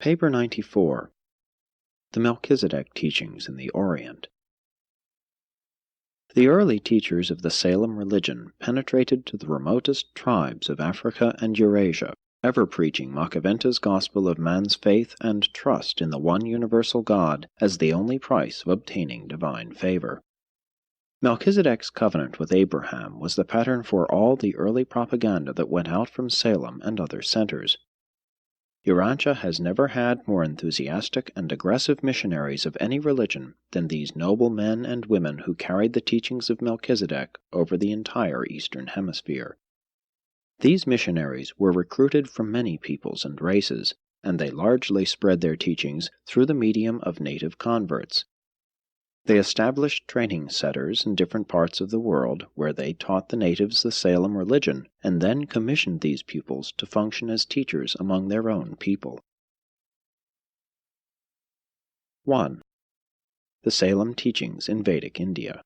Paper 94. The Melchizedek Teachings in the Orient. The early teachers of the Salem religion penetrated to the remotest tribes of Africa and Eurasia, ever preaching Macaventa's gospel of man's faith and trust in the one universal God as the only price of obtaining divine favor. Melchizedek's covenant with Abraham was the pattern for all the early propaganda that went out from Salem and other centers. Urantia has never had more enthusiastic and aggressive missionaries of any religion than these noble men and women who carried the teachings of Melchizedek over the entire Eastern Hemisphere. These missionaries were recruited from many peoples and races, and they largely spread their teachings through the medium of native converts. They established training centers in different parts of the world where they taught the natives the Salem religion and then commissioned these pupils to function as teachers among their own people. 1. The Salem Teachings in Vedic India.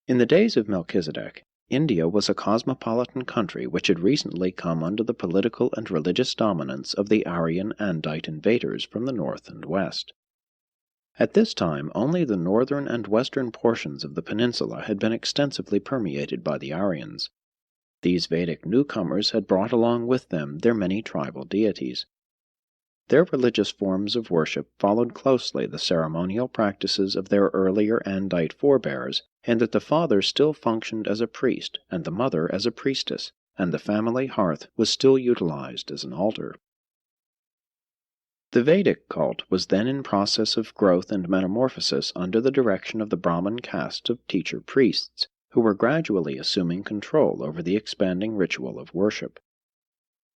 In the days of Melchizedek, India was a cosmopolitan country which had recently come under the political and religious dominance of the Aryan Andite invaders from the north and west. At this time, only the northern and western portions of the peninsula had been extensively permeated by the Aryans. These Vedic newcomers had brought along with them their many tribal deities. Their religious forms of worship followed closely the ceremonial practices of their earlier Andite forebears, in that the father still functioned as a priest and the mother as a priestess, and the family hearth was still utilized as an altar. The Vedic cult was then in process of growth and metamorphosis under the direction of the Brahman caste of teacher priests, who were gradually assuming control over the expanding ritual of worship.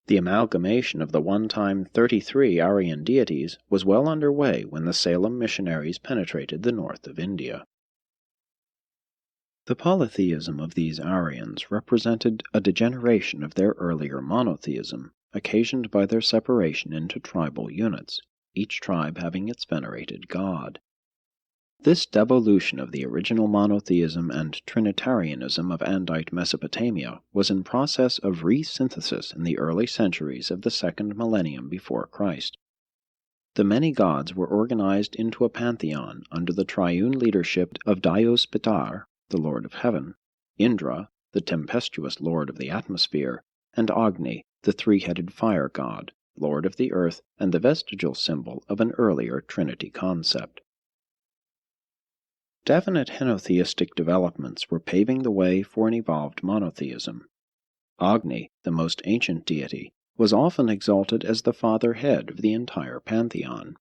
The amalgamation of the one-time 33 Aryan deities was well underway when the Salem missionaries penetrated the north of India. The polytheism of these Aryans represented a degeneration of their earlier monotheism, occasioned by their separation into tribal units, each tribe having its venerated god. This devolution of the original monotheism and Trinitarianism of Andite Mesopotamia was in process of resynthesis in the early centuries of the second millennium before Christ. The many gods were organized into a pantheon under the triune leadership of Dios Pitar, the Lord of Heaven, Indra, the tempestuous Lord of the Atmosphere, and Agni, the three-headed fire god, Lord of the Earth, and the vestigial symbol of an earlier Trinity concept. Definite henotheistic developments were paving the way for an evolved monotheism. Agni, the most ancient deity, was often exalted as the father-head of the entire pantheon.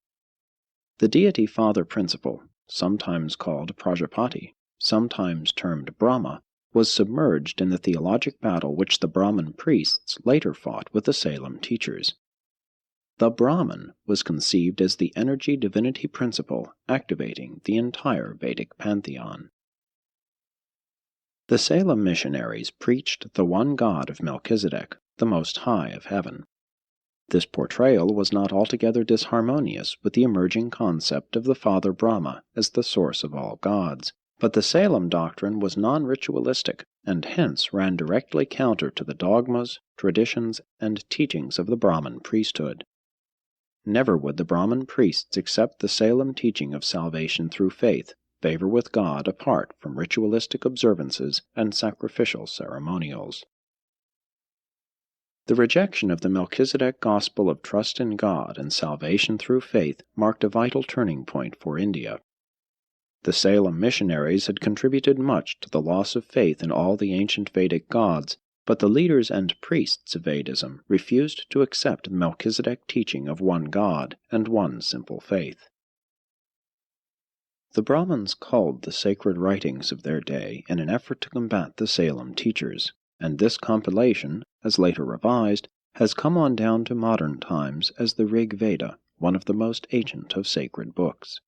The deity father principle, sometimes called Prajapati, sometimes termed Brahma, was submerged in the theologic battle which the Brahman priests later fought with the Salem teachers. The Brahman was conceived as the energy-divinity principle activating the entire Vedic pantheon. The Salem missionaries preached the one God of Melchizedek, the Most High of Heaven. This portrayal was not altogether disharmonious with the emerging concept of the Father Brahma as the source of all gods, but the Salem doctrine was non-ritualistic, and hence ran directly counter to the dogmas, traditions, and teachings of the Brahman priesthood. Never would the Brahman priests accept the Salem teaching of salvation through faith, favor with God apart from ritualistic observances and sacrificial ceremonials. The rejection of the Melchizedek gospel of trust in God and salvation through faith marked a vital turning point for India. The Salem missionaries had contributed much to the loss of faith in all the ancient Vedic gods, but the leaders and priests of Vedism refused to accept the Melchizedek teaching of one God and one simple faith. The Brahmins culled the sacred writings of their day in an effort to combat the Salem teachers, and this compilation, as later revised, has come on down to modern times as the Rig Veda, one of the most ancient of sacred books.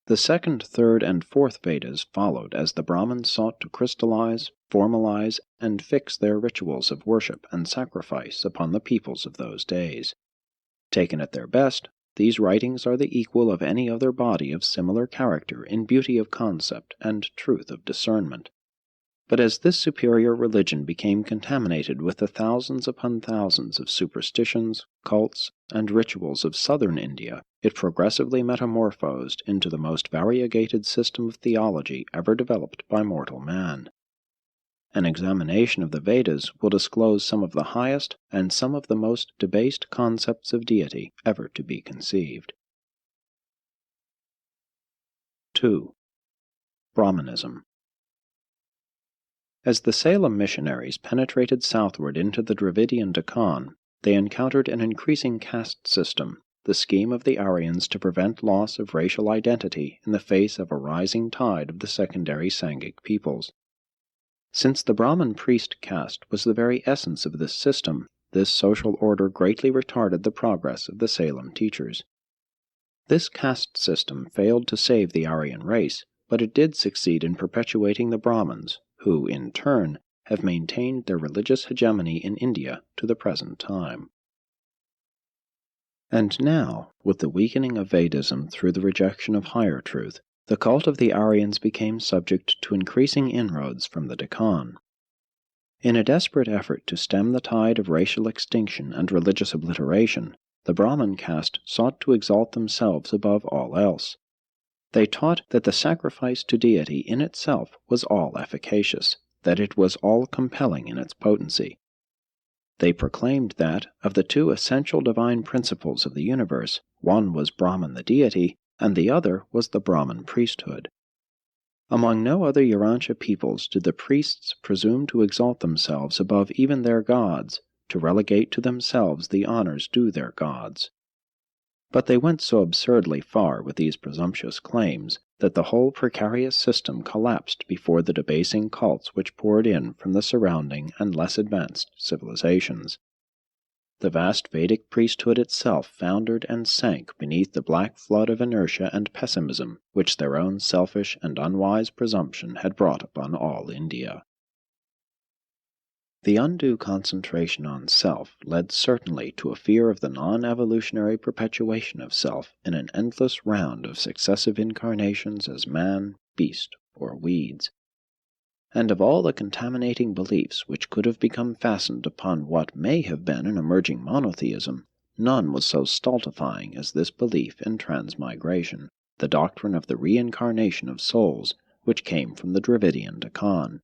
The second, third, and fourth Vedas followed as the Brahmins sought to crystallize, formalize, and fix their rituals of worship and sacrifice upon the peoples of those days. Taken at their best, these writings are the equal of any other body of similar character in beauty of concept and truth of discernment. But as this superior religion became contaminated with the thousands upon thousands of superstitions, cults, and rituals of southern India, it progressively metamorphosed into the most variegated system of theology ever developed by mortal man. An examination of the Vedas will disclose some of the highest and some of the most debased concepts of deity ever to be conceived. 2. Brahmanism. As the Salem missionaries penetrated southward into the Dravidian Deccan, they encountered an increasing caste system, the scheme of the Aryans to prevent loss of racial identity in the face of a rising tide of the secondary Sangic peoples. Since the Brahmin priest caste was the very essence of this system, this social order greatly retarded the progress of the Salem teachers. This caste system failed to save the Aryan race, but it did succeed in perpetuating the Brahmins, who, in turn, have maintained their religious hegemony in India to the present time. And now, with the weakening of Vedism through the rejection of higher truth, the cult of the Aryans became subject to increasing inroads from the Deccan. In a desperate effort to stem the tide of racial extinction and religious obliteration, the Brahmin caste sought to exalt themselves above all else. They taught that the sacrifice to deity in itself was all efficacious, that it was all-compelling in its potency. They proclaimed that, of the two essential divine principles of the universe, one was Brahman the deity, and the other was the Brahmin priesthood. Among no other Urantia peoples did the priests presume to exalt themselves above even their gods, to relegate to themselves the honors due their gods. But they went so absurdly far with these presumptuous claims that the whole precarious system collapsed before the debasing cults which poured in from the surrounding and less advanced civilizations. The vast Vedic priesthood itself foundered and sank beneath the black flood of inertia and pessimism which their own selfish and unwise presumption had brought upon all India. The undue concentration on self led certainly to a fear of the non-evolutionary perpetuation of self in an endless round of successive incarnations as man, beast, or weeds. And of all the contaminating beliefs which could have become fastened upon what may have been an emerging monotheism, none was so stultifying as this belief in transmigration, the doctrine of the reincarnation of souls, which came from the Dravidian Deccan.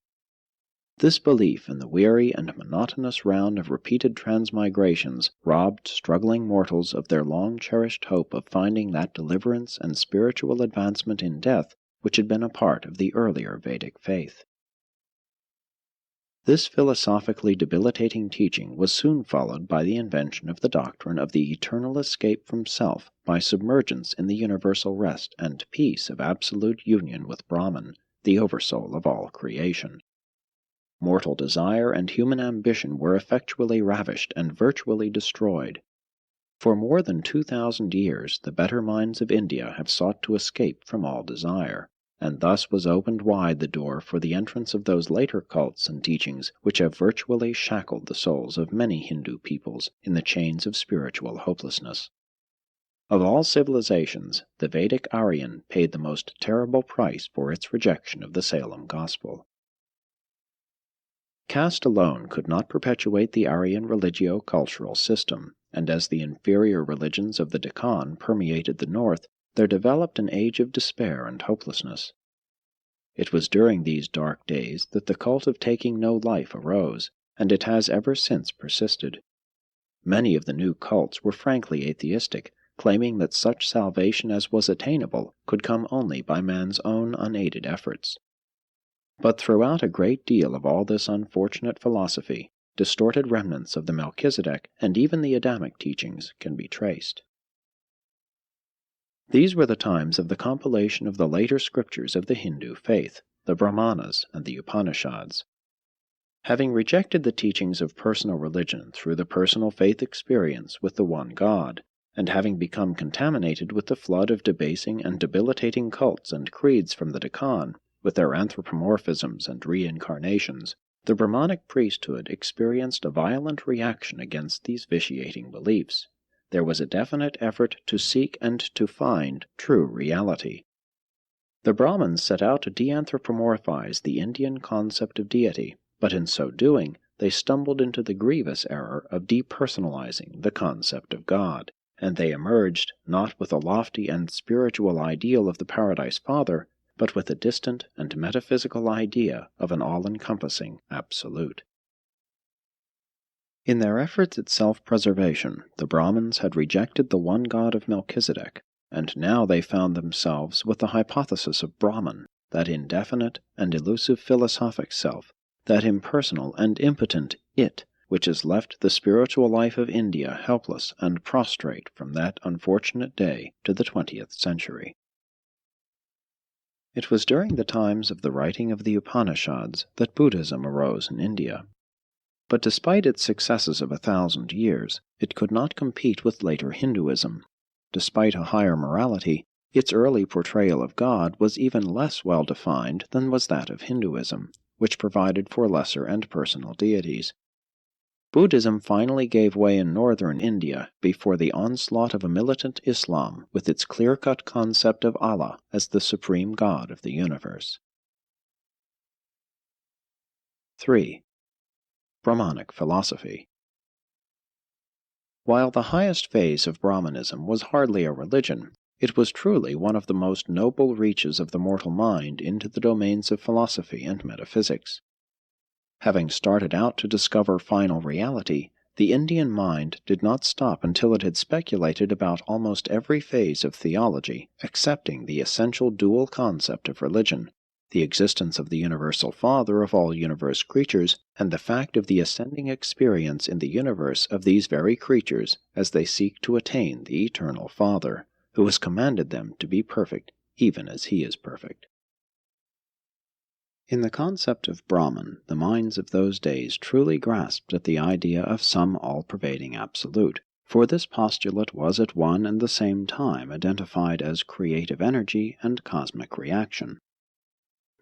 This belief in the weary and monotonous round of repeated transmigrations robbed struggling mortals of their long-cherished hope of finding that deliverance and spiritual advancement in death which had been a part of the earlier Vedic faith. This philosophically debilitating teaching was soon followed by the invention of the doctrine of the eternal escape from self by submergence in the universal rest and peace of absolute union with Brahman, the oversoul of all creation. Mortal desire and human ambition were effectually ravished and virtually destroyed. For more than 2,000 years the better minds of India have sought to escape from all desire, and thus was opened wide the door for the entrance of those later cults and teachings which have virtually shackled the souls of many Hindu peoples in the chains of spiritual hopelessness. Of all civilizations, the Vedic Aryan paid the most terrible price for its rejection of the Salem gospel. Caste alone could not perpetuate the Aryan religio-cultural system, and as the inferior religions of the Deccan permeated the north, there developed an age of despair and hopelessness. It was during these dark days that the cult of taking no life arose, and it has ever since persisted. Many of the new cults were frankly atheistic, claiming that such salvation as was attainable could come only by man's own unaided efforts. But throughout a great deal of all this unfortunate philosophy, distorted remnants of the Melchizedek and even the Adamic teachings can be traced. These were the times of the compilation of the later scriptures of the Hindu faith, the Brahmanas and the Upanishads. Having rejected the teachings of personal religion through the personal faith experience with the one God, and having become contaminated with the flood of debasing and debilitating cults and creeds from the Deccan, with their anthropomorphisms and reincarnations, the Brahmanic priesthood experienced a violent reaction against these vitiating beliefs. There was a definite effort to seek and to find true reality. The Brahmins set out to de-anthropomorphize the Indian concept of deity, but in so doing, they stumbled into the grievous error of depersonalizing the concept of God, and they emerged not with a lofty and spiritual ideal of the Paradise Father, but with a distant and metaphysical idea of an all-encompassing Absolute. In their efforts at self-preservation, the Brahmins had rejected the one God of Melchizedek, and now they found themselves with the hypothesis of Brahman, that indefinite and elusive philosophic self, that impersonal and impotent It, which has left the spiritual life of India helpless and prostrate from that unfortunate day to the 20th century. It was during the times of the writing of the Upanishads that Buddhism arose in India. But despite its successes of 1,000 years, it could not compete with later Hinduism. Despite a higher morality, its early portrayal of God was even less well defined than was that of Hinduism, which provided for lesser and personal deities. Buddhism finally gave way in northern India before the onslaught of a militant Islam with its clear-cut concept of Allah as the supreme God of the universe. 3. Brahmanic philosophy. While the highest phase of Brahmanism was hardly a religion, it was truly one of the most noble reaches of the mortal mind into the domains of philosophy and metaphysics. Having started out to discover final reality, the Indian mind did not stop until it had speculated about almost every phase of theology, excepting the essential dual concept of religion, the existence of the universal Father of all universe creatures, and the fact of the ascending experience in the universe of these very creatures as they seek to attain the eternal Father, who has commanded them to be perfect, even as He is perfect. In the concept of Brahman, the minds of those days truly grasped at the idea of some all-pervading Absolute, for this postulate was at one and the same time identified as creative energy and cosmic reaction.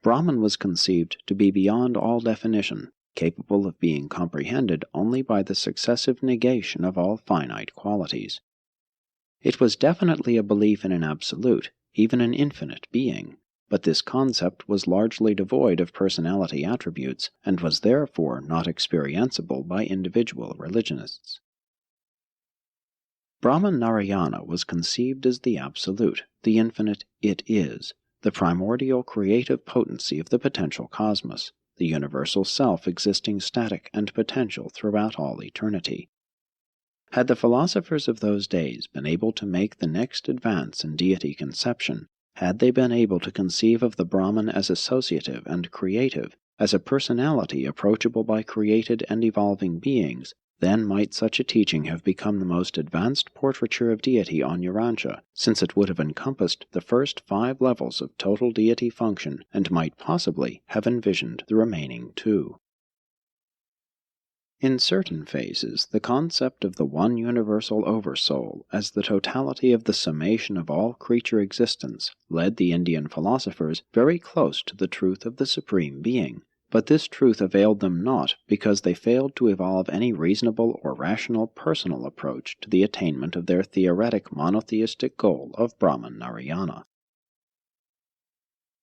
Brahman was conceived to be beyond all definition, capable of being comprehended only by the successive negation of all finite qualities. It was definitely a belief in an absolute, even an infinite being, but this concept was largely devoid of personality attributes and was therefore not experienceable by individual religionists. Brahman Narayana was conceived as the absolute, the infinite It is, the primordial creative potency of the potential cosmos, the universal self existing static and potential throughout all eternity. Had the philosophers of those days been able to make the next advance in deity conception, had they been able to conceive of the Brahman as associative and creative, as a personality approachable by created and evolving beings, then might such a teaching have become the most advanced portraiture of deity on Urantia, since it would have encompassed the first 5 levels of total deity function and might possibly have envisioned the remaining 2. In certain phases, the concept of the one universal Oversoul as the totality of the summation of all creature existence led the Indian philosophers very close to the truth of the Supreme Being, but this truth availed them not because they failed to evolve any reasonable or rational personal approach to the attainment of their theoretic monotheistic goal of Brahman Narayana.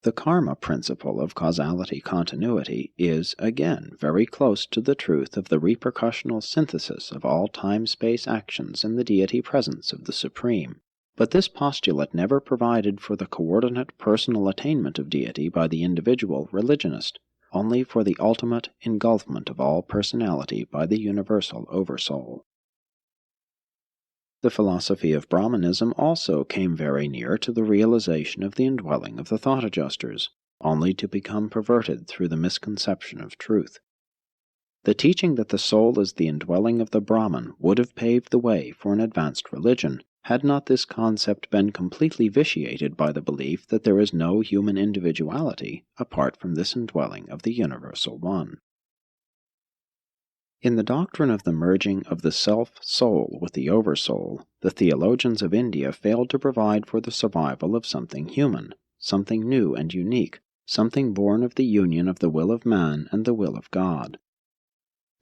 The karma principle of causality continuity is, again, very close to the truth of the repercussional synthesis of all time-space actions in the deity presence of the Supreme. But this postulate never provided for the coordinate personal attainment of deity by the individual religionist, only for the ultimate engulfment of all personality by the universal Oversoul. The philosophy of Brahmanism also came very near to the realization of the indwelling of the thought adjusters, only to become perverted through the misconception of truth. The teaching that the soul is the indwelling of the Brahman would have paved the way for an advanced religion, had not this concept been completely vitiated by the belief that there is no human individuality apart from this indwelling of the Universal One. In the doctrine of the merging of the self-soul with the oversoul, the theologians of India failed to provide for the survival of something human, something new and unique, something born of the union of the will of man and the will of God.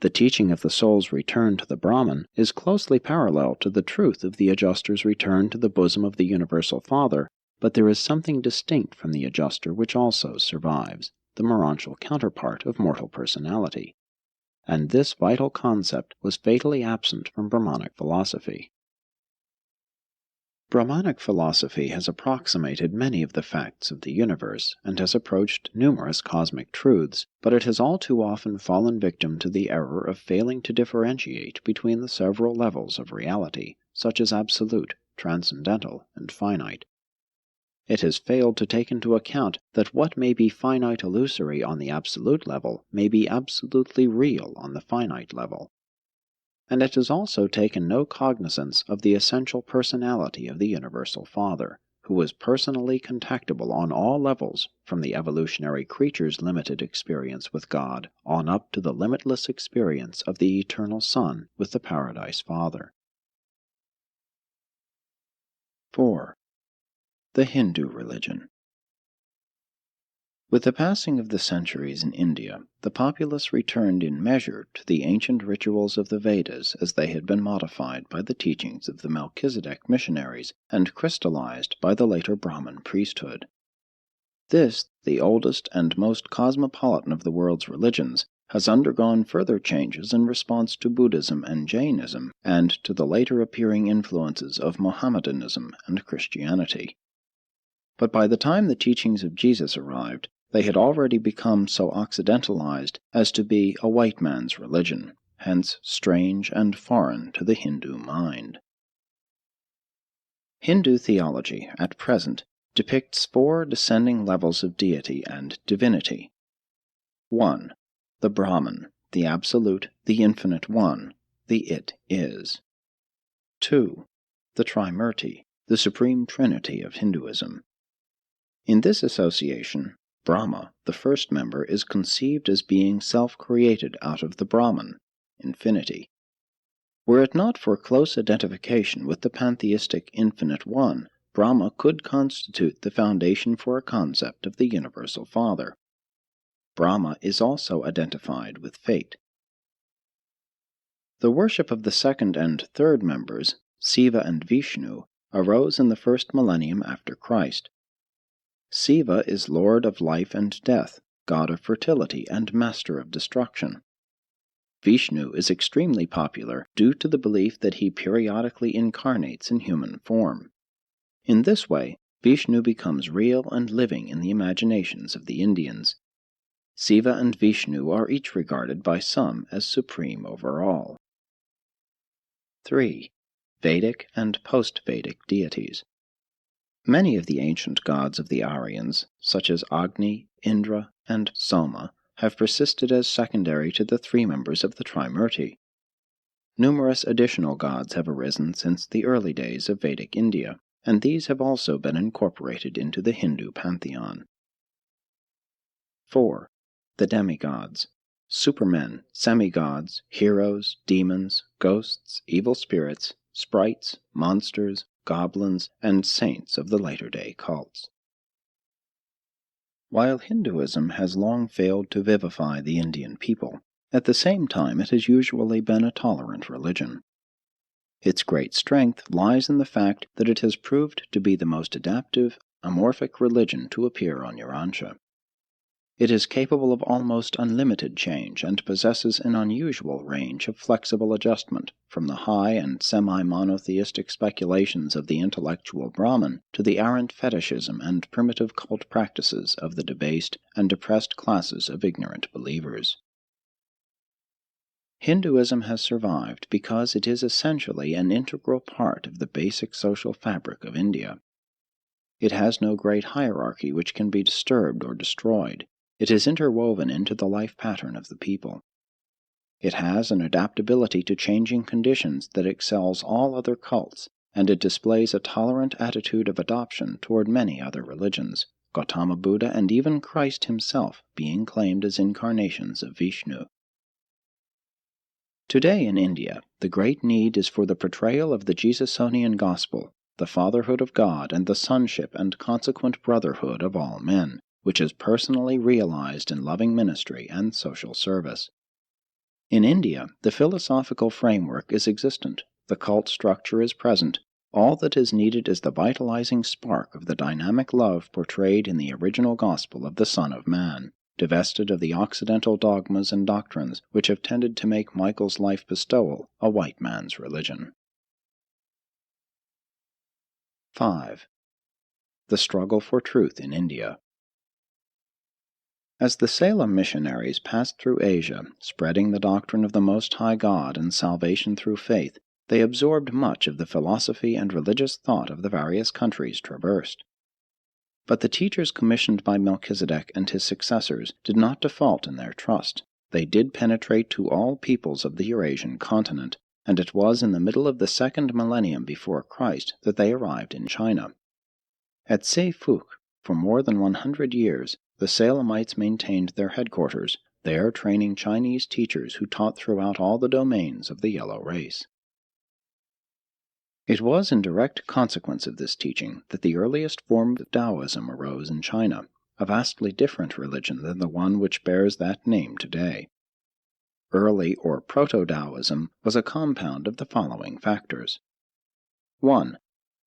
The teaching of the soul's return to the Brahman is closely parallel to the truth of the adjuster's return to the bosom of the Universal Father, But there is something distinct from the adjuster which also survives, the morontial counterpart of mortal personality. And this vital concept was fatally absent from Brahmanic philosophy. Brahmanic philosophy has approximated many of the facts of the universe and has approached numerous cosmic truths, but it has all too often fallen victim to the error of failing to differentiate between the several levels of reality, such as absolute, transcendental, and finite. It has failed to take into account that what may be finite illusory on the absolute level may be absolutely real on the finite level. And it has also taken no cognizance of the essential personality of the Universal Father, who is personally contactable on all levels, from the evolutionary creature's limited experience with God on up to the limitless experience of the Eternal Son with the Paradise Father. 4. The Hindu religion. With the passing of the centuries in India, the populace returned in measure to the ancient rituals of the Vedas as they had been modified by the teachings of the Melchizedek missionaries and crystallized by the later Brahmin priesthood. This, the oldest and most cosmopolitan of the world's religions, has undergone further changes in response to Buddhism and Jainism and to the later appearing influences of Mohammedanism and Christianity. But by the time the teachings of Jesus arrived, they had already become so occidentalized as to be a white man's religion, hence strange and foreign to the Hindu mind. Hindu theology, at present, depicts 4 descending levels of deity and divinity. 1. The Brahman, the Absolute, the Infinite One, the It Is. 2. The Trimurti, the Supreme Trinity of Hinduism. In this association, Brahma, the first member, is conceived as being self-created out of the Brahman, infinity. Were it not for close identification with the pantheistic Infinite One, Brahma could constitute the foundation for a concept of the Universal Father. Brahma is also identified with fate. The worship of the second and third members, Siva and Vishnu, arose in the first millennium after Christ. Siva is Lord of life and death, god of fertility, and master of destruction. Vishnu is extremely popular due to the belief that he periodically incarnates in human form. In this way, Vishnu becomes real and living in the imaginations of the Indians. Siva and Vishnu are each regarded by some as supreme over all. 3. Vedic and post-Vedic deities. Many of the ancient gods of the Aryans, such as Agni, Indra, and Soma, have persisted as secondary to the 3 members of the Trimurti. Numerous additional gods have arisen since the early days of Vedic India, and these have also been incorporated into the Hindu pantheon. 4. The demigods. Supermen, semigods, heroes, demons, ghosts, evil spirits, sprites, monsters, goblins, and saints of the later-day cults. While Hinduism has long failed to vivify the Indian people, at the same time it has usually been a tolerant religion. Its great strength lies in the fact that it has proved to be the most adaptive, amorphic religion to appear on Urantia. It is capable of almost unlimited change and possesses an unusual range of flexible adjustment, from the high and semi-monotheistic speculations of the intellectual Brahmin to the arrant fetishism and primitive cult practices of the debased and depressed classes of ignorant believers. Hinduism has survived because it is essentially an integral part of the basic social fabric of India. It has no great hierarchy which can be disturbed or destroyed. It is interwoven into the life pattern of the people. It has an adaptability to changing conditions that excels all other cults, and it displays a tolerant attitude of adoption toward many other religions, Gautama Buddha and even Christ himself being claimed as incarnations of Vishnu. Today in India, the great need is for the portrayal of the Jesusonian gospel, the fatherhood of God and the sonship and consequent brotherhood of all men, which is personally realized in loving ministry and social service. In India, the philosophical framework is existent, the cult structure is present, All that is needed is the vitalizing spark of the dynamic love portrayed in the original gospel of the Son of Man, divested of the Occidental dogmas and doctrines which have tended to make Michael's life bestowal a white man's religion. 5. The struggle for truth in India. As the Salem missionaries passed through Asia, spreading the doctrine of the Most High God and salvation through faith, they absorbed much of the philosophy and religious thought of the various countries traversed. But the teachers commissioned by Melchizedek and his successors did not default in their trust. They did penetrate to all peoples of the Eurasian continent, and it was in the middle of the second millennium before Christ that they arrived in China. At Sefuk, for more than 100 years, the Salemites maintained their headquarters, there training Chinese teachers who taught throughout all the domains of the yellow race. It was in direct consequence of this teaching that the earliest form of Taoism arose in China, a vastly different religion than the one which bears that name today. Early or Proto-Taoism was a compound of the following factors. 1.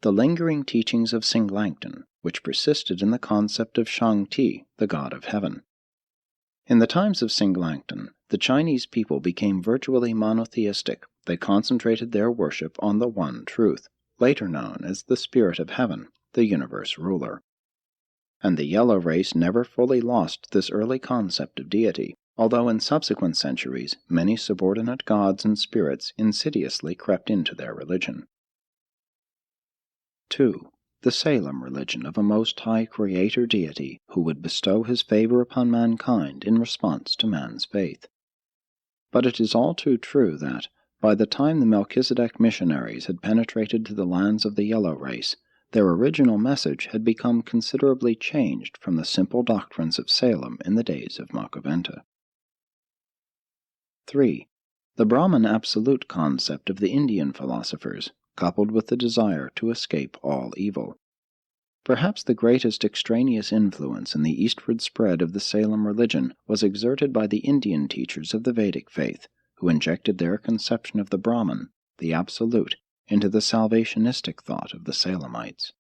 The lingering teachings of Singlankton, which persisted in the concept of Shang-Ti, the god of heaven. In the times of Singlankton, the Chinese people became virtually monotheistic. They concentrated their worship on the one truth, later known as the Spirit of Heaven, the universe ruler. And the yellow race never fully lost this early concept of deity, although in subsequent centuries many subordinate gods and spirits insidiously crept into their religion. 2. The Salem religion of a Most High Creator deity who would bestow his favor upon mankind in response to man's faith. But it is all too true that, by the time the Melchizedek missionaries had penetrated to the lands of the yellow race, their original message had become considerably changed from the simple doctrines of Salem in the days of Makaventa. 3. The Brahman absolute concept of the Indian philosophers, coupled with the desire to escape all evil. Perhaps the greatest extraneous influence in the eastward spread of the Salem religion was exerted by the Indian teachers of the Vedic faith, who injected their conception of the Brahman, the Absolute, into the salvationistic thought of the Salemites.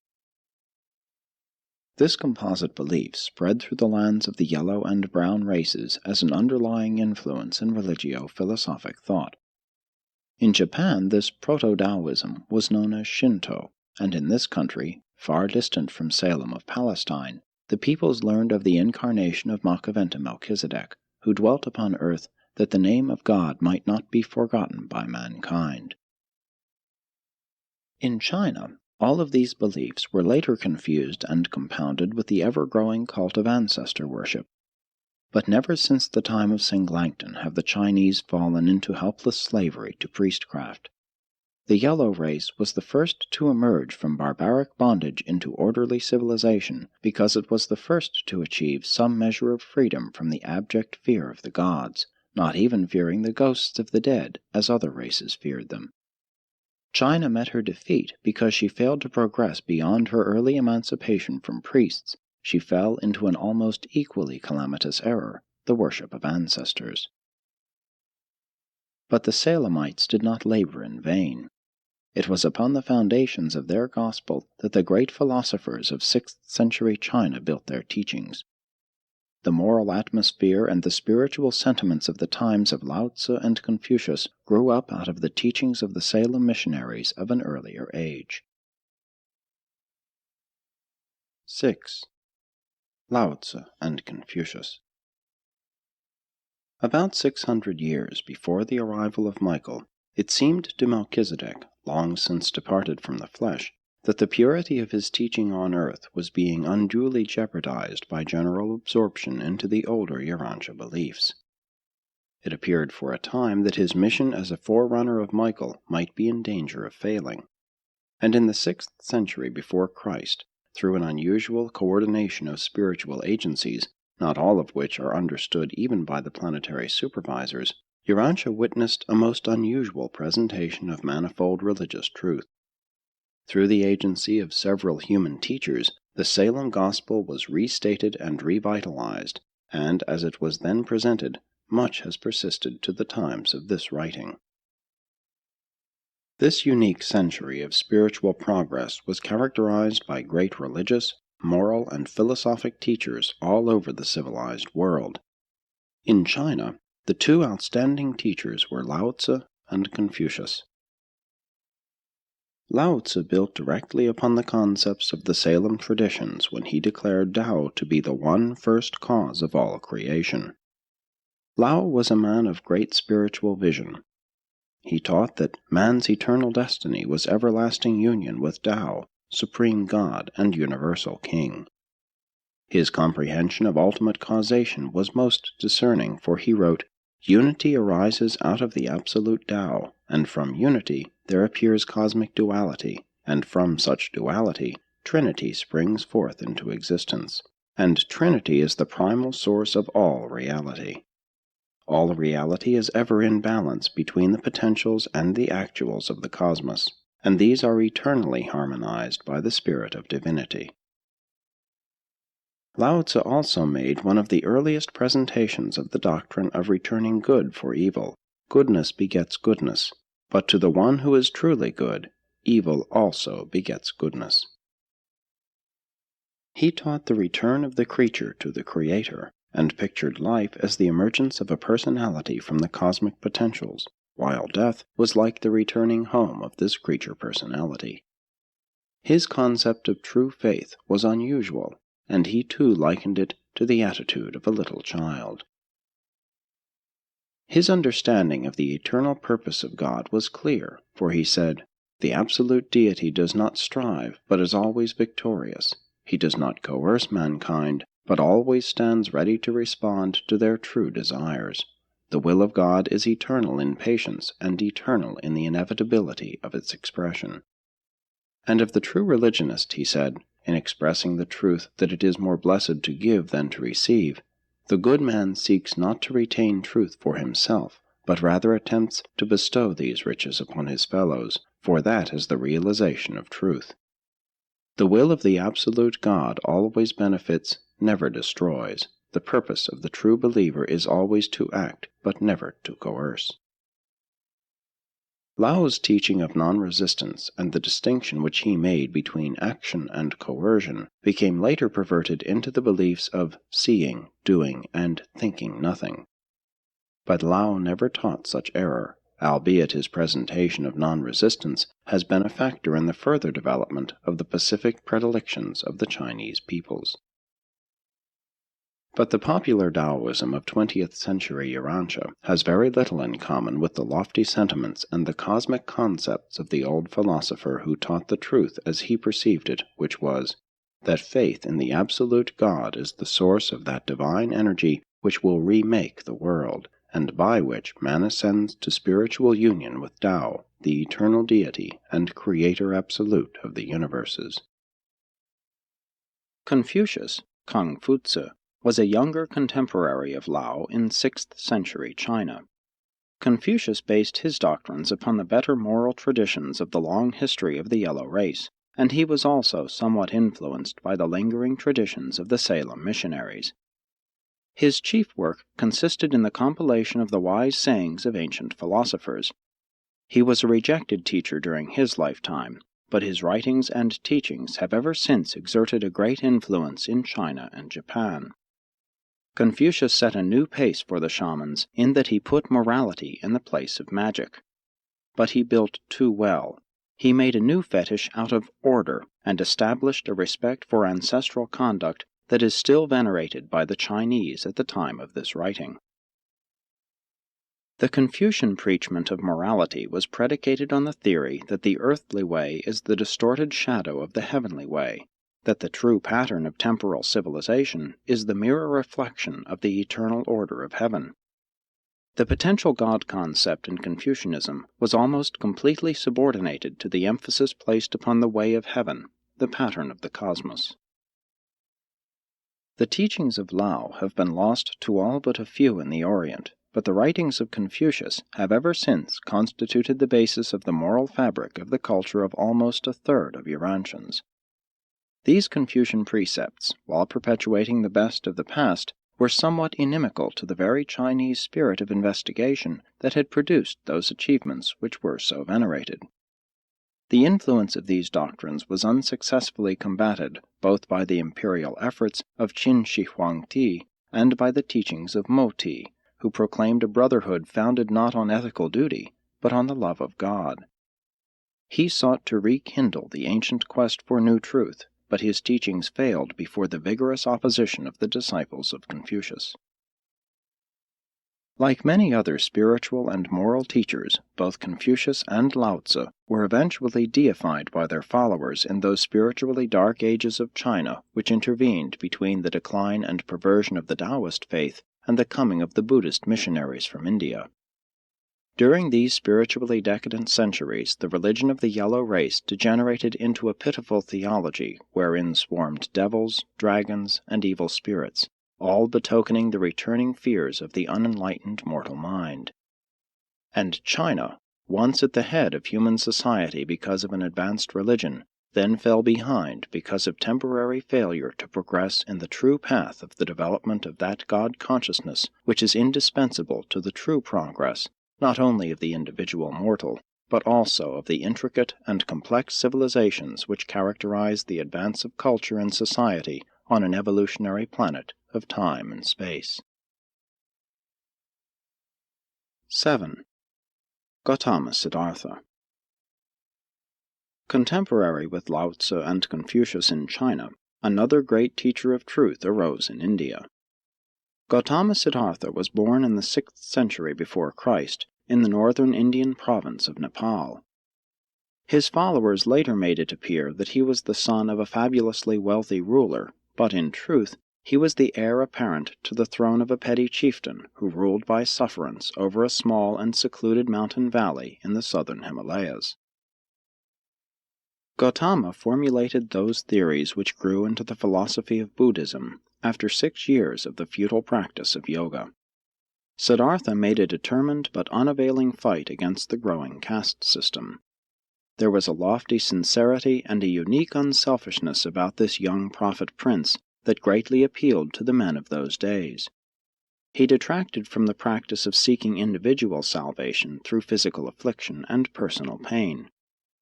This composite belief spread through the lands of the yellow and brown races as an underlying influence in religio-philosophic thought. In Japan, this proto-Taoism was known as Shinto, and in this country, far distant from Salem of Palestine, the peoples learned of the incarnation of Makaventa Melchizedek, who dwelt upon earth that the name of God might not be forgotten by mankind. In China, all of these beliefs were later confused and compounded with the ever-growing cult of ancestor worship. But never since the time of Singlankton have the Chinese fallen into helpless slavery to priestcraft. The yellow race was the first to emerge from barbaric bondage into orderly civilization because it was the first to achieve some measure of freedom from the abject fear of the gods, not even fearing the ghosts of the dead as other races feared them. China met her defeat because she failed to progress beyond her early emancipation from priests. She fell into an almost equally calamitous error, the worship of ancestors. But the Salemites did not labor in vain. It was upon the foundations of their gospel that the great philosophers of 6th century China built their teachings. The moral atmosphere and the spiritual sentiments of the times of LAO-TSE and Confucius grew up out of the teachings of the Salem missionaries of an earlier age. 6. LAO-TSE and Confucius. About 600 years before the arrival of Michael, it seemed to Melchizedek, long since departed from the flesh, that the purity of his teaching on earth was being unduly jeopardized by general absorption into the older Urantia beliefs. It appeared for a time that his mission as a forerunner of Michael might be in danger of failing. And in the 6th century before Christ, through an unusual coordination of spiritual agencies, not all of which are understood even by the planetary supervisors, Urantia witnessed a most unusual presentation of manifold religious truth. Through the agency of several human teachers, the Salem gospel was restated and revitalized, and as it was then presented, much has persisted to the times of this writing. This unique century of spiritual progress was characterized by great religious, moral, and philosophic teachers all over the civilized world. In China, the two outstanding teachers were Lao-Tse and Confucius. Lao-Tse built directly upon the concepts of the SALEM traditions when he declared Tao to be the one first cause of all creation. Lao was a man of great spiritual vision. He taught that man's eternal destiny was everlasting union with Tao, Supreme God and Universal King. His comprehension of ultimate causation was most discerning, for he wrote, "Unity arises out of the absolute Tao, and from unity there appears cosmic duality, and from such duality Trinity springs forth into existence, and Trinity is the primal source of all reality. All reality is ever in balance between the potentials and the actuals of the cosmos, and these are eternally harmonized by the spirit of divinity." Lao-Tse also made one of the earliest presentations of the doctrine of returning good for evil. Goodness begets goodness, but to the one who is truly good, evil also begets goodness. He taught the return of the creature to the Creator, and pictured life as the emergence of a personality from the cosmic potentials, while death was like the returning home of this creature personality. His concept of true faith was unusual, and he too likened it to the attitude of a little child. His understanding of the eternal purpose of God was clear, for he said, "The absolute deity does not strive, but is always victorious. He does not coerce mankind, but always stands ready to respond to their true desires. The will of God is eternal in patience and eternal in the inevitability of its expression." And of the true religionist he said, in expressing the truth that it is more blessed to give than to receive, "The good man seeks not to retain truth for himself, but rather attempts to bestow these riches upon his fellows, for that is the realization of truth. The will of the absolute God always benefits, never destroys. The purpose of the true believer is always to act, but never to coerce." Lao's teaching of non-resistance and the distinction which he made between action and coercion became later perverted into the beliefs of seeing, doing, and thinking nothing. But Lao never taught such error, albeit his presentation of non-resistance has been a factor in the further development of the pacific predilections of the Chinese peoples. But the popular Taoism of 20th century Urantia has very little in common with the lofty sentiments and the cosmic concepts of the old philosopher who taught the truth as he perceived it, which was, that faith in the absolute God is the source of that divine energy which will remake the world, and by which man ascends to spiritual union with Tao, the eternal deity and creator absolute of the universes. Confucius, Confucius, was a younger contemporary of Lao in 6th century China. Confucius based his doctrines upon the better moral traditions of the long history of the yellow race, and he was also somewhat influenced by the lingering traditions of the Salem missionaries. His chief work consisted in the compilation of the wise sayings of ancient philosophers. He was a rejected teacher during his lifetime, but his writings and teachings have ever since exerted a great influence in China and Japan. Confucius set a new pace for the shamans in that he put morality in the place of magic. But he built too well. He made a new fetish out of order and established a respect for ancestral conduct that is still venerated by the Chinese at the time of this writing. The Confucian preachment of morality was predicated on the theory that the earthly way is the distorted shadow of the heavenly way, that the true pattern of temporal civilization is the mirror reflection of the eternal order of heaven. The potential God concept in Confucianism was almost completely subordinated to the emphasis placed upon the way of heaven, the pattern of the cosmos. The teachings of Lao have been lost to all but a few in the Orient, but the writings of Confucius have ever since constituted the basis of the moral fabric of the culture of almost a third of Urantians. These Confucian precepts, while perpetuating the best of the past, were somewhat inimical to the very Chinese spirit of investigation that had produced those achievements which were so venerated. The influence of these doctrines was unsuccessfully combated both by the imperial efforts of Qin Shi Huangdi and by the teachings of Mo-Ti, who proclaimed a brotherhood founded not on ethical duty, but on the love of God. He sought to rekindle the ancient quest for new truth, but his teachings failed before the vigorous opposition of the disciples of Confucius. Like many other spiritual and moral teachers, both Confucius and Lao-Tse were eventually deified by their followers in those spiritually dark ages of China which intervened between the decline and perversion of the Taoist faith and the coming of the Buddhist missionaries from India. During these spiritually decadent centuries, the religion of the yellow race degenerated into a pitiful theology wherein swarmed devils, dragons, and evil spirits, all betokening the returning fears of the unenlightened mortal mind. And China, once at the head of human society because of an advanced religion, then fell behind because of temporary failure to progress in the true path of the development of that God consciousness which is indispensable to the true progress, not only of the individual mortal, but also of the intricate and complex civilizations which characterize the advance of culture and society on an evolutionary planet of time and space. 7. Gautama Siddhartha. Contemporary with Lao-Tse and Confucius in China, another great teacher of truth arose in India. Gautama Siddhartha was born in the 6th century before Christ in the northern Indian province of Nepal. His followers later made it appear that he was the son of a fabulously wealthy ruler, but in truth he was the heir apparent to the throne of a petty chieftain who ruled by sufferance over a small and secluded mountain valley in the southern Himalayas. Gautama formulated those theories which grew into the philosophy of Buddhism after 6 years of the futile practice of yoga. Siddhartha made a determined but unavailing fight against the growing caste system. There was a lofty sincerity and a unique unselfishness about this young prophet prince that greatly appealed to the men of those days. He detracted from the practice of seeking individual salvation through physical affliction and personal pain,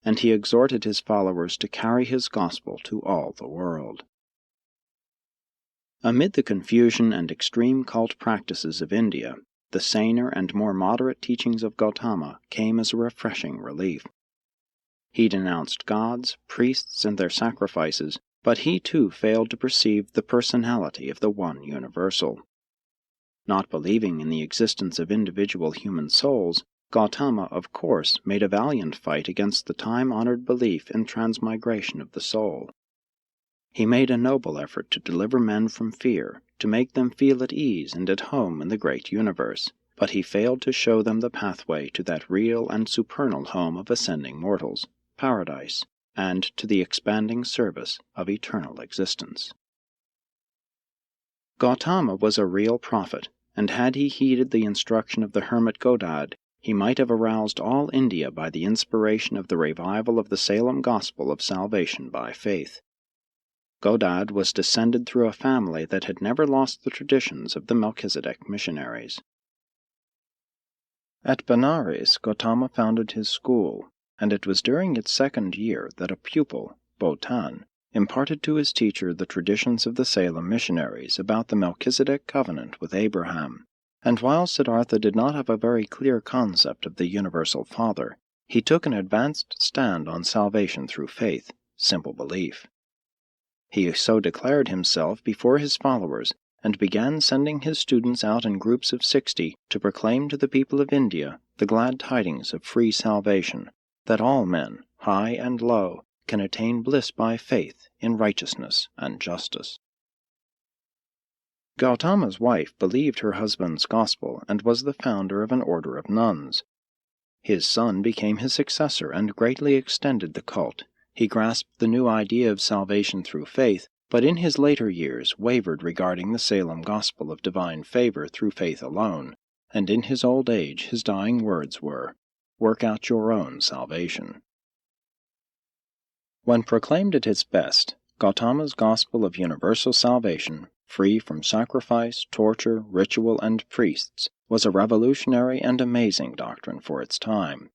and he exhorted his followers to carry his gospel to all the world. Amid the confusion and extreme cult practices of India, the saner and more moderate teachings of Gautama came as a refreshing relief. He denounced gods, priests, and their sacrifices, but he too failed to perceive the personality of the one universal. Not believing in the existence of individual human souls, Gautama, of course, made a valiant fight against the time-honored belief in transmigration of the soul. He made a noble effort to deliver men from fear, to make them feel at ease and at home in the great universe, but he failed to show them the pathway to that real and supernal home of ascending mortals, paradise, and to the expanding service of eternal existence. Gautama was a real prophet, and had he heeded the instruction of the hermit Godad, he might have aroused all India by the inspiration of the revival of the Salem gospel of salvation by faith. Godad was descended through a family that had never lost the traditions of the Melchizedek missionaries. At Benares, Gautama founded his school, and it was during its 2nd year that a pupil, Botan, imparted to his teacher the traditions of the Salem missionaries about the Melchizedek covenant with Abraham, and while Siddhartha did not have a very clear concept of the universal Father, he took an advanced stand on salvation through faith, simple belief. He so declared himself before his followers, and began sending his students out in groups of 60 to proclaim to the people of India the glad tidings of free salvation, that all men, high and low, can attain bliss by faith in righteousness and justice. Gautama's wife believed her husband's gospel and was the founder of an order of nuns. His son became his successor and greatly extended the cult. He grasped the new idea of salvation through faith, but in his later years wavered regarding the Salem gospel of divine favor through faith alone, and in his old age his dying words were, "Work out your own salvation." When proclaimed at its best, Gautama's gospel of universal salvation, free from sacrifice, torture, ritual, and priests, was a revolutionary and amazing doctrine for its time.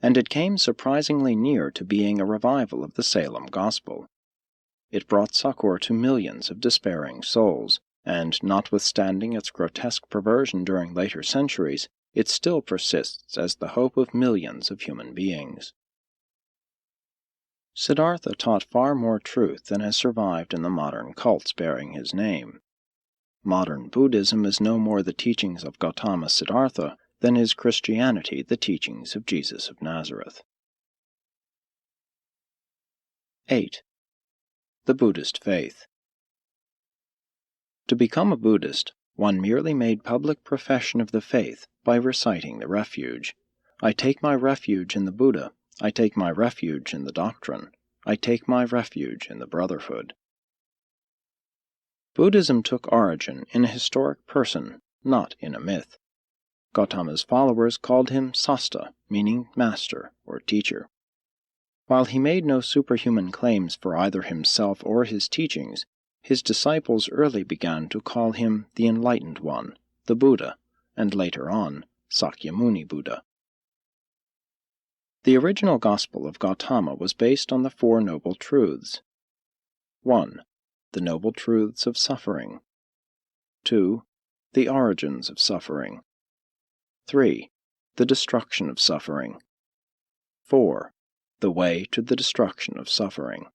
and it came surprisingly near to being a revival of the Salem gospel. It brought succor to millions of despairing souls, and notwithstanding its grotesque perversion during later centuries, it still persists as the hope of millions of human beings. Siddhartha taught far more truth than has survived in the modern cults bearing his name. Modern Buddhism is no more the teachings of Gautama Siddhartha than is Christianity the teachings of Jesus of Nazareth. 8. The Buddhist Faith. To become a Buddhist, one merely made public profession of the faith by reciting the refuge. I take my refuge in the Buddha. I take my refuge in the doctrine. I take my refuge in the brotherhood. Buddhism took origin in a historic person, not in a myth. Gautama's followers called him Sasta, meaning master or teacher. While he made no superhuman claims for either himself or his teachings, his disciples early began to call him the Enlightened One, the Buddha, and later on, Sakyamuni Buddha. The original Gospel of Gautama was based on the Four Noble Truths. 1. The Noble Truths of Suffering. 2. The Origins of Suffering. 3. The Destruction of Suffering. 4. The Way to the Destruction of Suffering.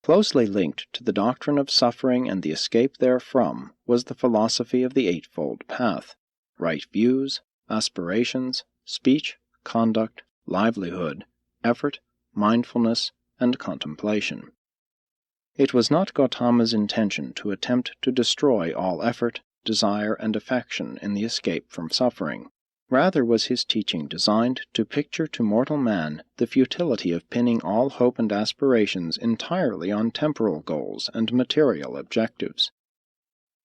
Closely linked to the doctrine of suffering and the escape therefrom was the philosophy of the Eightfold Path: right views, aspirations, speech, conduct, livelihood, effort, mindfulness, and contemplation. It was not Gautama's intention to attempt to destroy all effort, desire, and affection in the escape from suffering. Rather was his teaching designed to picture to mortal man the futility of pinning all hope and aspirations entirely on temporal goals and material objectives.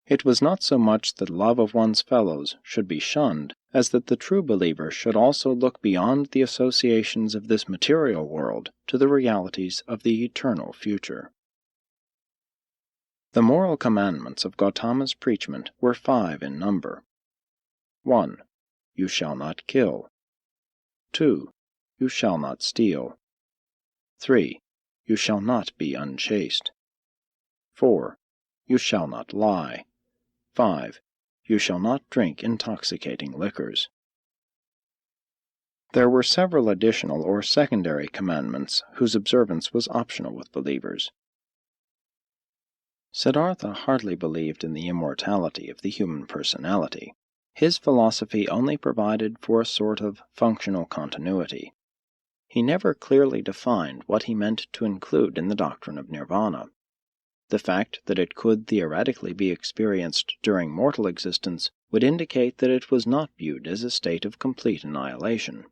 It was not so much that love of one's fellows should be shunned, as that the true believer should also look beyond the associations of this material world to the realities of the eternal future. The moral commandments of Gautama's preachment were 5 in number. 1. You shall not kill. 2. You shall not steal. 3. You shall not be unchaste. 4. You shall not lie. 5. You shall not drink intoxicating liquors. There were several additional or secondary commandments whose observance was optional with believers. Siddhartha hardly believed in the immortality of the human personality. His philosophy only provided for a sort of functional continuity. He never clearly defined what he meant to include in the doctrine of nirvana. The fact that it could theoretically be experienced during mortal existence would indicate that it was not viewed as a state of complete annihilation.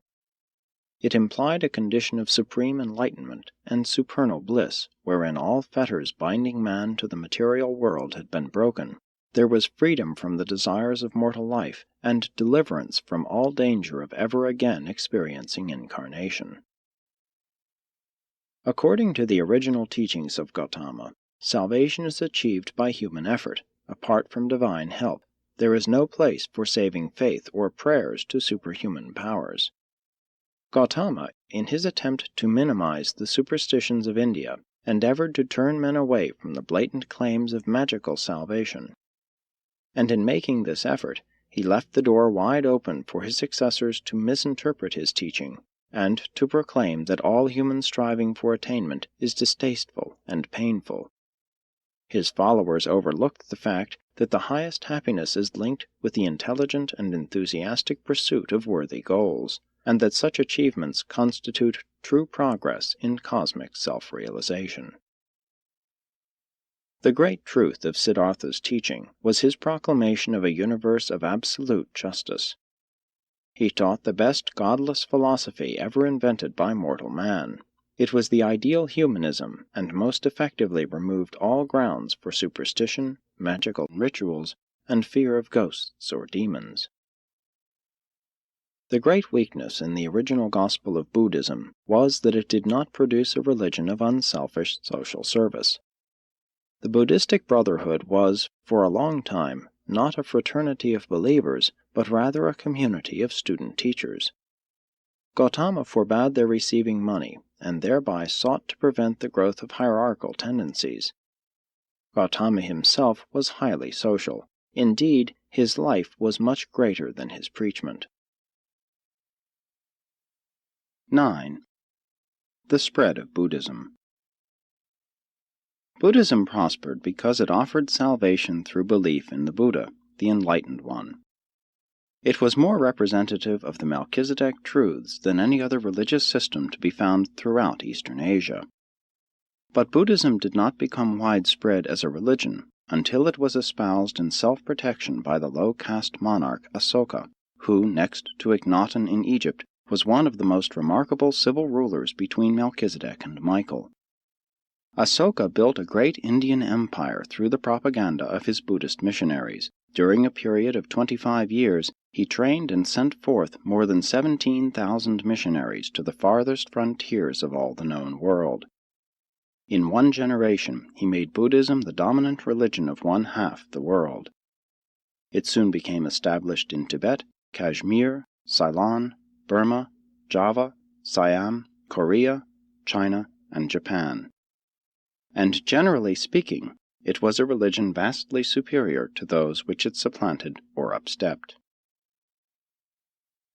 It implied a condition of supreme enlightenment and supernal bliss, wherein all fetters binding man to the material world had been broken. There was freedom from the desires of mortal life, and deliverance from all danger of ever again experiencing incarnation. According to the original teachings of Gautama, salvation is achieved by human effort, apart from divine help. There is no place for saving faith or prayers to superhuman powers. Gautama, in his attempt to minimize the superstitions of India, endeavored to turn men away from the blatant claims of magical salvation. And in making this effort, he left the door wide open for his successors to misinterpret his teaching, and to proclaim that all human striving for attainment is distasteful and painful. His followers overlooked the fact that the highest happiness is linked with the intelligent and enthusiastic pursuit of worthy goals, and that such achievements constitute true progress in cosmic self-realization. The great truth of Siddhartha's teaching was his proclamation of a universe of absolute justice. He taught the best godless philosophy ever invented by mortal man. It was the ideal humanism, and most effectively removed all grounds for superstition, magical rituals, and fear of ghosts or demons. The great weakness in the original gospel of Buddhism was that it did not produce a religion of unselfish social service. The Buddhistic Brotherhood was, for a long time, not a fraternity of believers, but rather a community of student teachers. Gautama forbade their receiving money, and thereby sought to prevent the growth of hierarchical tendencies. Gautama himself was highly social. Indeed, his life was much greater than his preachment. 9. The spread of Buddhism. Buddhism prospered because it offered salvation through belief in the Buddha, the Enlightened One. It was more representative of the Melchizedek truths than any other religious system to be found throughout Eastern Asia. But Buddhism did not become widespread as a religion until it was espoused in self-protection by the low-caste monarch Asoka, who, next to Akhenaten in Egypt, was one of the most remarkable civil rulers between Melchizedek and Michael. Asoka built a great Indian empire through the propaganda of his Buddhist missionaries. During a period of 25 years, he trained and sent forth more than 17,000 missionaries to the farthest frontiers of all the known world. In one generation, he made Buddhism the dominant religion of one half the world. It soon became established in Tibet, Kashmir, Ceylon, Burma, Java, Siam, Korea, China, and Japan. And generally speaking, it was a religion vastly superior to those which it supplanted or upstepped.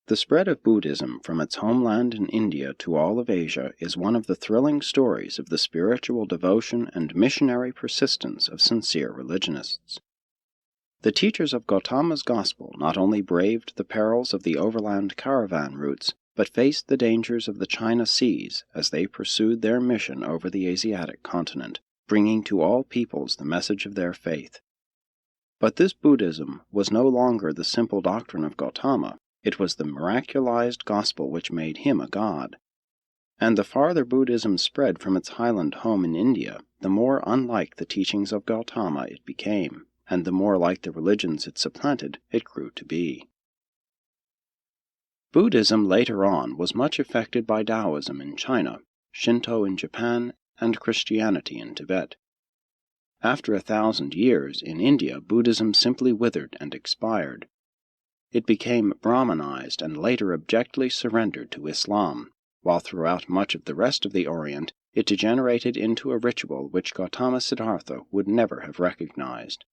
The spread of Buddhism from its homeland in India to all of Asia is one of the thrilling stories of the spiritual devotion and missionary persistence of sincere religionists. The teachers of Gautama's gospel not only braved the perils of the overland caravan routes, but faced the dangers of the China seas as they pursued their mission over the Asiatic continent, bringing to all peoples the message of their faith. But this Buddhism was no longer the simple doctrine of Gautama. It was the miraculized gospel which made him a god. And the farther Buddhism spread from its highland home in India, the more unlike the teachings of Gautama it became, and the more like the religions it supplanted it grew to be. Buddhism later on was much affected by Taoism in China, Shinto in Japan, and Christianity in Tibet. After 1,000 years, in India, Buddhism simply withered and expired. It became Brahmanized and later abjectly surrendered to Islam, while throughout much of the rest of the Orient it degenerated into a ritual which Gautama Siddhartha would never have recognized.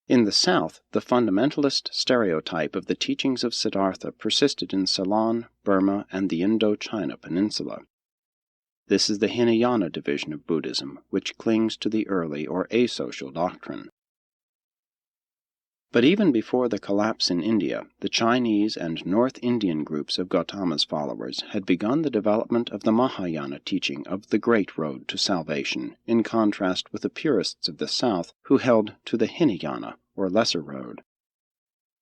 In the South, the fundamentalist stereotype of the teachings of Siddhartha persisted in Ceylon, Burma, and the Indo-China peninsula. This is the Hinayana division of Buddhism, which clings to the early or asocial doctrine. But even before the collapse in India, the Chinese and North Indian groups of Gautama's followers had begun the development of the Mahayana teaching of the Great Road to Salvation, in contrast with the purists of the South who held to the Hinayana, or Lesser Road.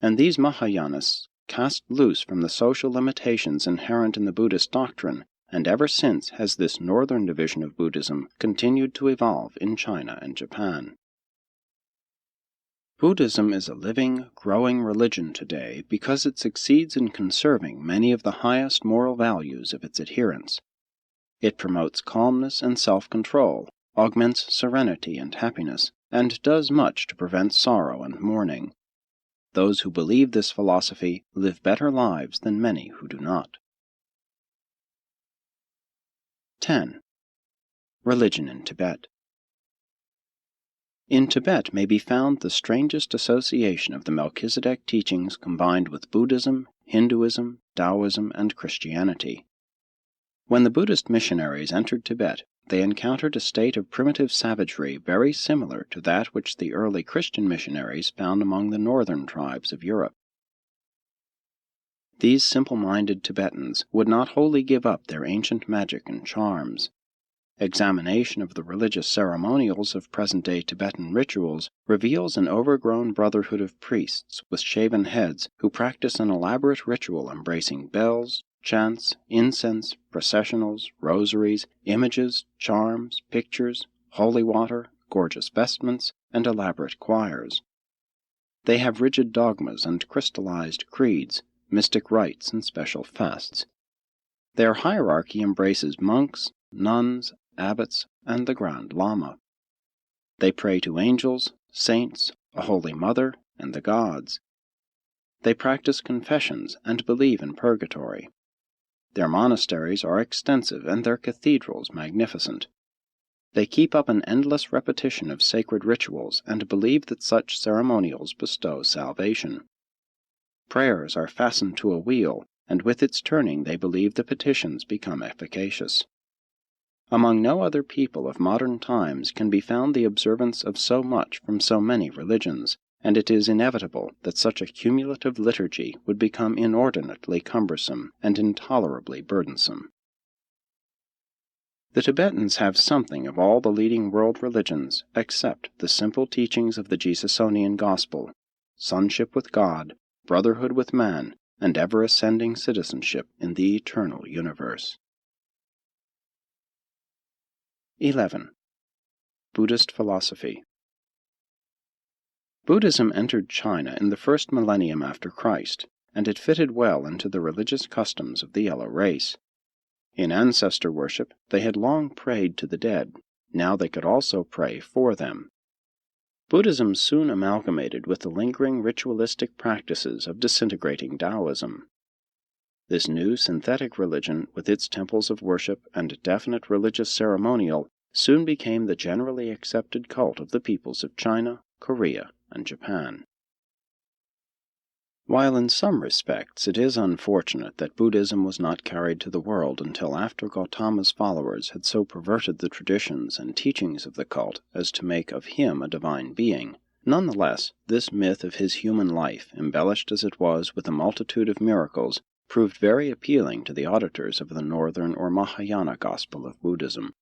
And these Mahayanists cast loose from the social limitations inherent in the Buddhist doctrine, and ever since has this northern division of Buddhism continued to evolve in China and Japan. Buddhism is a living, growing religion today because it succeeds in conserving many of the highest moral values of its adherents. It promotes calmness and self-control, augments serenity and happiness, and does much to prevent sorrow and mourning. Those who believe this philosophy live better lives than many who do not. 10. Religion in Tibet. In Tibet may be found the strangest association of the Melchizedek teachings combined with Buddhism, Hinduism, Taoism, and Christianity. When the Buddhist missionaries entered Tibet, they encountered a state of primitive savagery very similar to that which the early Christian missionaries found among the northern tribes of Europe. These simple-minded Tibetans would not wholly give up their ancient magic and charms. Examination of the religious ceremonials of present-day Tibetan rituals reveals an overgrown brotherhood of priests with shaven heads who practice an elaborate ritual embracing bells, chants, incense, processionals, rosaries, images, charms, pictures, holy water, gorgeous vestments, and elaborate choirs. They have rigid dogmas and crystallized creeds, mystic rites and special fasts. Their hierarchy embraces monks, nuns, abbots, and the Grand Lama. They pray to angels, saints, a Holy Mother, and the gods. They practice confessions and believe in purgatory. Their monasteries are extensive and their cathedrals magnificent. They keep up an endless repetition of sacred rituals and believe that such ceremonials bestow salvation. Prayers are fastened to a wheel, and with its turning they believe the petitions become efficacious. Among no other people of modern times can be found the observance of so much from so many religions, and it is inevitable that such a cumulative liturgy would become inordinately cumbersome and intolerably burdensome. The Tibetans have something of all the leading world religions except the simple teachings of the Jesusonian Gospel, sonship with God, brotherhood with man, and ever-ascending citizenship in the eternal universe. 11. Buddhist philosophy. Buddhism entered China in the first millennium after Christ, and it fitted well into the religious customs of the yellow race. In ancestor worship, they had long prayed to the dead. Now they could also pray for them. Buddhism soon amalgamated with the lingering ritualistic practices of disintegrating Taoism. This new synthetic religion, with its temples of worship and definite religious ceremonial, soon became the generally accepted cult of the peoples of China, Korea, and Japan. While in some respects it is unfortunate that Buddhism was not carried to the world until after Gautama's followers had so perverted the traditions and teachings of the cult as to make of him a divine being, nonetheless, this myth of his human life, embellished as it was with a multitude of miracles, proved very appealing to the auditors of the Northern or Mahayana gospel of Buddhism.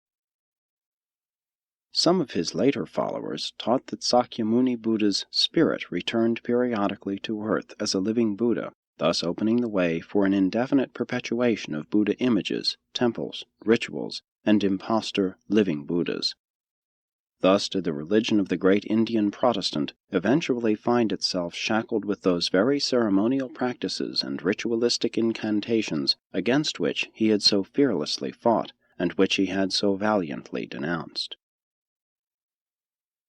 Some of his later followers taught that Sakyamuni Buddha's spirit returned periodically to earth as a living Buddha, thus opening the way for an indefinite perpetuation of Buddha images, temples, rituals, and impostor living Buddhas. Thus did the religion of the great Indian Protestant eventually find itself shackled with those very ceremonial practices and ritualistic incantations against which he had so fearlessly fought, and which he had so valiantly denounced.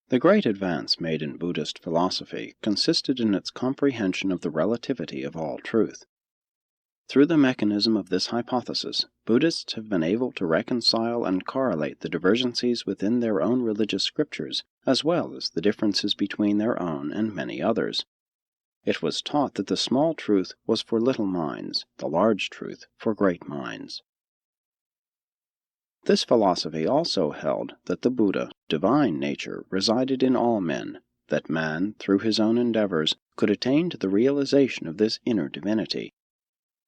The great advance made in Buddhist philosophy consisted in its comprehension of the relativity of all truth. Through the mechanism of this hypothesis, Buddhists have been able to reconcile and correlate the divergencies within their own religious scriptures, as well as the differences between their own and many others. It was taught that the small truth was for little minds, the large truth for great minds. This philosophy also held that the Buddha, divine nature, resided in all men, that man, through his own endeavors, could attain to the realization of this inner divinity.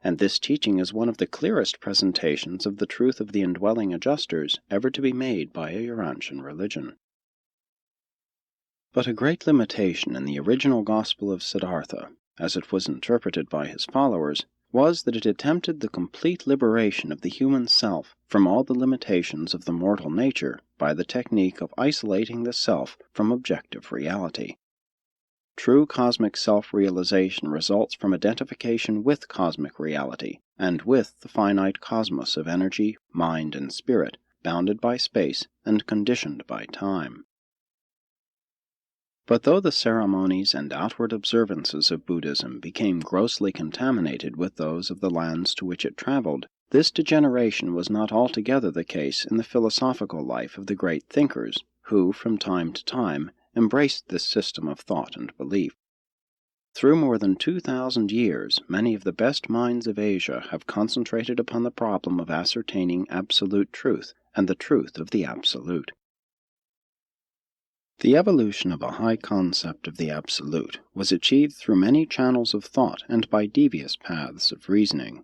And this teaching is one of the clearest presentations of the truth of the indwelling adjusters ever to be made by a Urantian religion. But a great limitation in the original gospel of Siddhartha, as it was interpreted by his followers, was that it attempted the complete liberation of the human self from all the limitations of the mortal nature by the technique of isolating the self from objective reality. True cosmic self-realization results from identification with cosmic reality and with the finite cosmos of energy, mind, and spirit, bounded by space and conditioned by time. But though the ceremonies and outward observances of Buddhism became grossly contaminated with those of the lands to which it traveled, this degeneration was not altogether the case in the philosophical life of the great thinkers, who, from time to time, embraced this system of thought and belief. Through more than 2,000 years, many of the best minds of Asia have concentrated upon the problem of ascertaining absolute truth and the truth of the absolute. The evolution of a high concept of the absolute was achieved through many channels of thought and by devious paths of reasoning.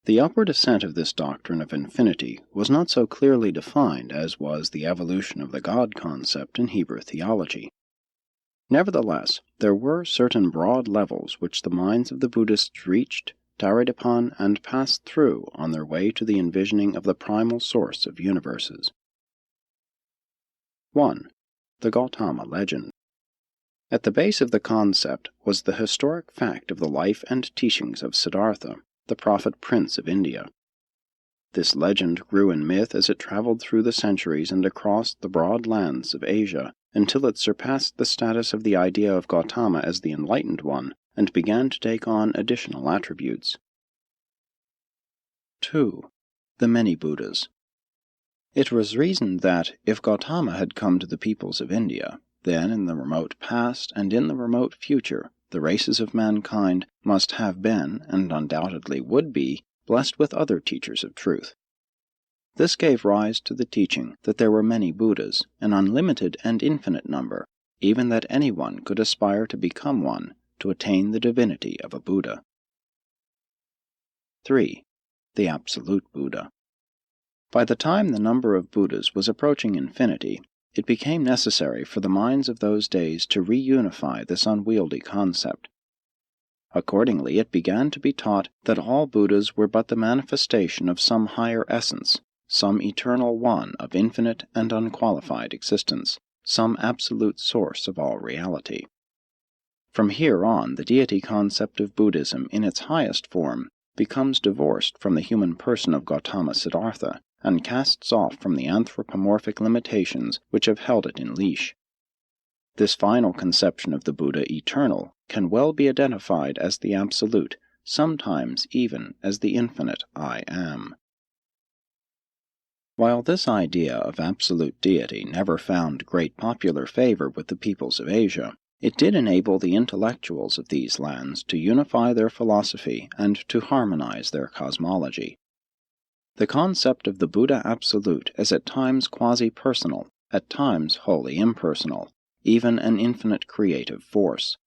The upward ascent of this doctrine of infinity was not so clearly defined as was the evolution of the God concept in Hebrew theology. Nevertheless, there were certain broad levels which the minds of the Buddhists reached, tarried upon, and passed through on their way to the envisioning of the primal source of universes. 1. The Gautama legend. At the base of the concept was the historic fact of the life and teachings of Siddhartha, the prophet prince of India. This legend grew in myth as it traveled through the centuries and across the broad lands of Asia, until it surpassed the status of the idea of Gautama as the enlightened one, and began to take on additional attributes. 2. The many Buddhas. It was reasoned that, if Gautama had come to the peoples of India, then in the remote past and in the remote future, the races of mankind must have been, and undoubtedly would be, blessed with other teachers of truth. This gave rise to the teaching that there were many Buddhas, an unlimited and infinite number, even that anyone could aspire to become one, to attain the divinity of a Buddha. 3. The Absolute Buddha. By the time the number of Buddhas was approaching infinity, it became necessary for the minds of those days to reunify this unwieldy concept. Accordingly, it began to be taught that all Buddhas were but the manifestation of some higher essence, some eternal one of infinite and unqualified existence, some absolute source of all reality. From here on, the deity concept of Buddhism in its highest form becomes divorced from the human person of Gautama Siddhartha, and casts off from the anthropomorphic limitations which have held it in leash. This final conception of the Buddha eternal can well be identified as the Absolute, sometimes even as the infinite I Am. While this idea of absolute deity never found great popular favor with the peoples of Asia, it did enable the intellectuals of these lands to unify their philosophy and to harmonize their cosmology. The concept of the Buddha Absolute is at times quasi-personal, at times wholly impersonal, even an infinite creative force.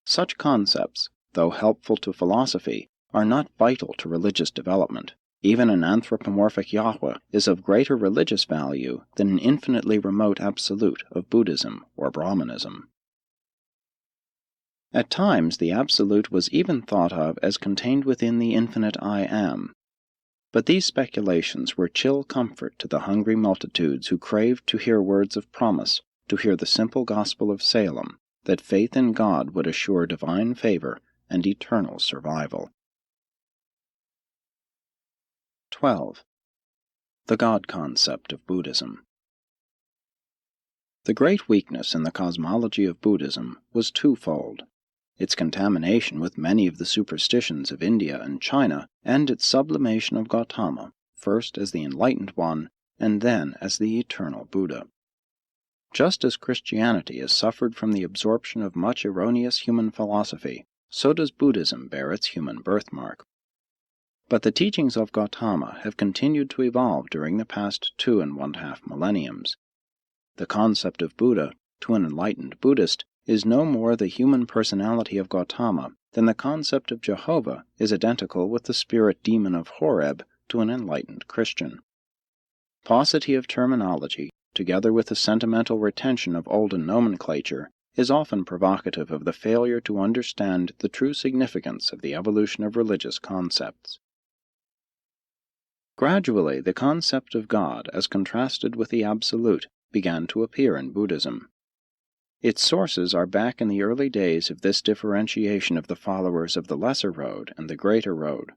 Such concepts, though helpful to philosophy, are not vital to religious development. Even an anthropomorphic Yahweh is of greater religious value than an infinitely remote absolute of Buddhism or Brahmanism. At times the Absolute was even thought of as contained within the infinite I Am. But these speculations were chill comfort to the hungry multitudes who craved to hear words of promise, to hear the simple gospel of Salem, that faith in God would assure divine favor and eternal survival. 12. The God concept of Buddhism. The great weakness in the cosmology of Buddhism was twofold: its contamination with many of the superstitions of India and China, and its sublimation of Gautama, first as the enlightened one, and then as the eternal Buddha. Just as Christianity has suffered from the absorption of much erroneous human philosophy, so does Buddhism bear its human birthmark. But the teachings of Gautama have continued to evolve during the past 2.5 millenniums. The concept of Buddha, to an enlightened Buddhist, is no more the human personality of Gautama than the concept of Jehovah is identical with the spirit demon of Horeb to an enlightened Christian. Paucity of terminology, together with the sentimental retention of olden nomenclature, is often provocative of the failure to understand the true significance of the evolution of religious concepts. Gradually, the concept of God, as contrasted with the Absolute, began to appear in Buddhism. Its sources are back in the early days of this differentiation of the followers of the Lesser Road and the Greater Road.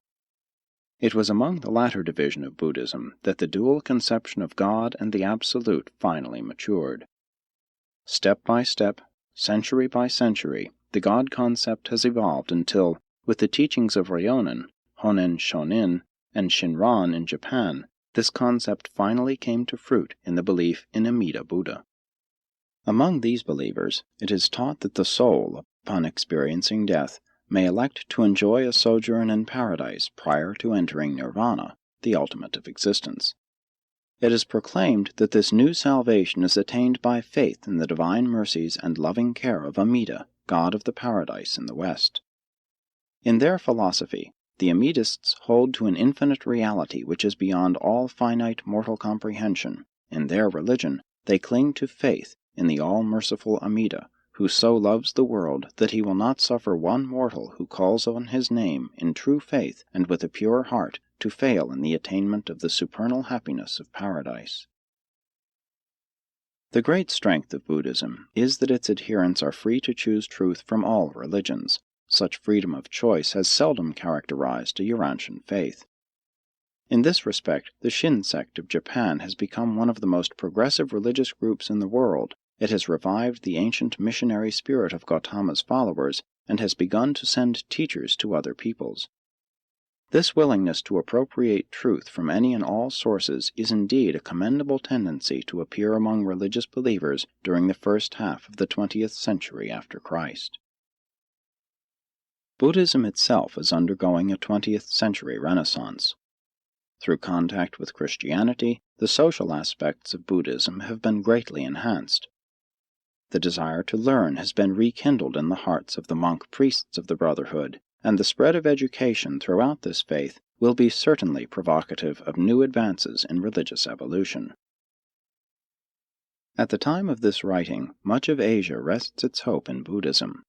It was among the latter division of Buddhism that the dual conception of God and the Absolute finally matured. Step by step, century by century, the God concept has evolved until, with the teachings of Ryonin, Honen Shonin, and Shinran in Japan, this concept finally came to fruit in the belief in Amida Buddha. Among these believers, it is taught that the soul, upon experiencing death, may elect to enjoy a sojourn in paradise prior to entering nirvana, the ultimate of existence. It is proclaimed that this new salvation is attained by faith in the divine mercies and loving care of Amida, god of the paradise in the West. In their philosophy, the Amidists hold to an infinite reality which is beyond all finite mortal comprehension. In their religion, they cling to faith in the all-merciful Amida, who so loves the world that he will not suffer one mortal who calls on his name in true faith and with a pure heart to fail in the attainment of the supernal happiness of paradise. The great strength of Buddhism is that its adherents are free to choose truth from all religions. Such freedom of choice has seldom characterized a Urantian faith. In this respect, the Shin sect of Japan has become one of the most progressive religious groups in the world. It has revived the ancient missionary spirit of Gautama's followers and has begun to send teachers to other peoples. This willingness to appropriate truth from any and all sources is indeed a commendable tendency to appear among religious believers during the first half of the 20th century after Christ. Buddhism itself is undergoing a 20th century renaissance. Through contact with Christianity, the social aspects of Buddhism have been greatly enhanced. The desire to learn has been rekindled in the hearts of the monk priests of the Brotherhood, and the spread of education throughout this faith will be certainly provocative of new advances in religious evolution. At the time of this writing, much of Asia rests its hope in Buddhism.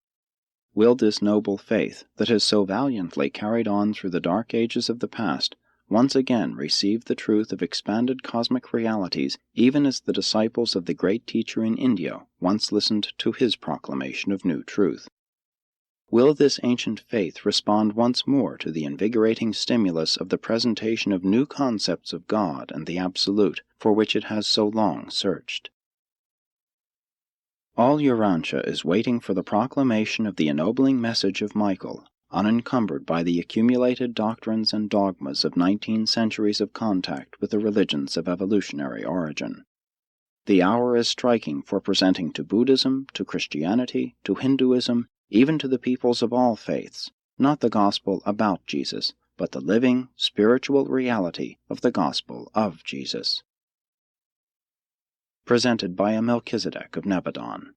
Will this noble faith, that has so valiantly carried on through the dark ages of the past, once again receive the truth of expanded cosmic realities, even as the disciples of the great teacher in India once listened to his proclamation of new truth? Will this ancient faith respond once more to the invigorating stimulus of the presentation of new concepts of God and the Absolute, for which it has so long searched? All Urantia is waiting for the proclamation of the ennobling message of Michael, unencumbered by the accumulated doctrines and dogmas of 19 centuries of contact with the religions of evolutionary origin. The hour is striking for presenting to Buddhism, to Christianity, to Hinduism, even to the peoples of all faiths, not the gospel about Jesus, but the living, spiritual reality of the gospel of Jesus. Presented by a Melchizedek of Nebadon.